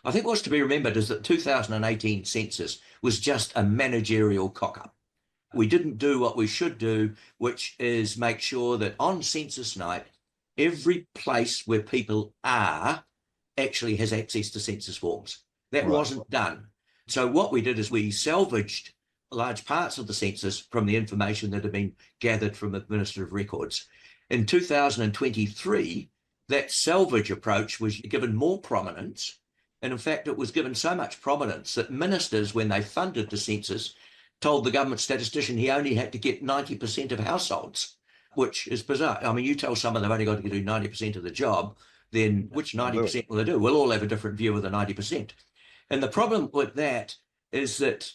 I think what's to be remembered is that 2018 census was just a managerial cock-up. We didn't do what we should do, which is make sure that on census night, every place where people are actually has access to census forms. That Right. wasn't done. So what we did is we salvaged large parts of the census from the information that had been gathered from administrative records. In 2023, that salvage approach was given more prominence. And in fact, it was given so much prominence that ministers, when they funded the census, told the government statistician he only had to get 90% of households, which is bizarre. I mean, you tell someone they've only got to do 90% of the job, then which 90% will they do? We'll all have a different view of the 90%. And the problem with that is that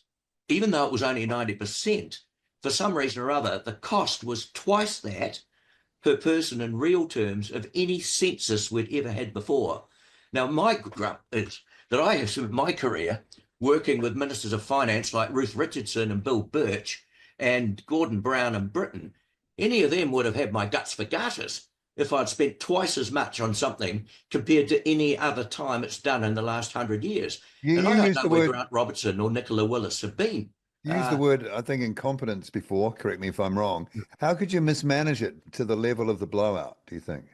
even though it was only 90%, for some reason or other, the cost was twice that per person in real terms of any census we'd ever had before. Now, my grunt is that I have spent my career working with ministers of finance like Ruth Richardson and Bill Birch and Gordon Brown in Britain. Any of them would have had my guts for garters if I'd spent twice as much on something compared to any other time it's done in the last 100 years. You, And you I don't used know the where word Grant Robertson or Nicola Willis have been. you used the word, I think, incompetence before. Correct me if I'm wrong. How could you mismanage it to the level of the blowout, do you think?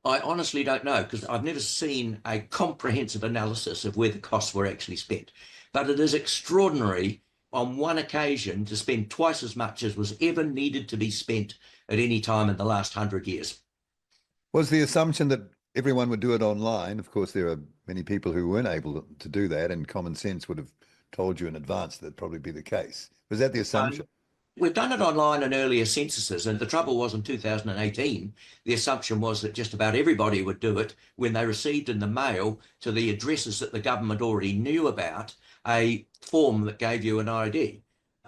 I honestly don't know because I've never seen a comprehensive analysis of where the costs were actually spent. But it is extraordinary on one occasion to spend twice as much as was ever needed to be spent at any time in the last 100 years. Was the assumption that everyone would do it online? Of course, there are many people who weren't able to do that, and common sense would have told you in advance that'd probably be the case. Was that the assumption? We've done it online in earlier censuses, and the trouble was in 2018, the assumption was that just about everybody would do it when they received in the mail to the addresses that the government already knew about a form that gave you an ID.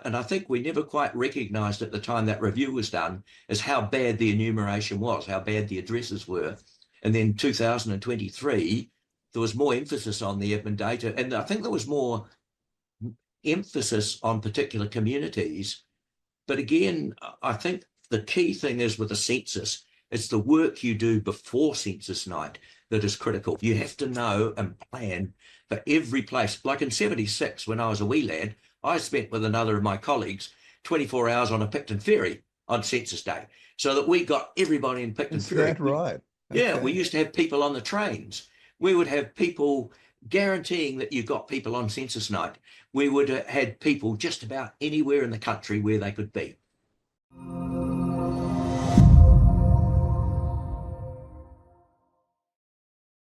And I think we never quite recognised at the time that review was done as how bad the enumeration was, how bad the addresses were. And then 2023, there was more emphasis on the admin data, and I think there was more emphasis on particular communities. But again, I think the key thing is with the census, it's the work you do before census night that is critical. You have to know and plan for every place. Like in 76, when I was a wee lad, I spent with another of my colleagues 24 hours on a Picton ferry on census day so that we got everybody in Picton Is ferry. that right? Yeah, Okay. we used to have people on the trains. We would have people guaranteeing that you got people on census night. We would have had people just about anywhere in the country where they could be.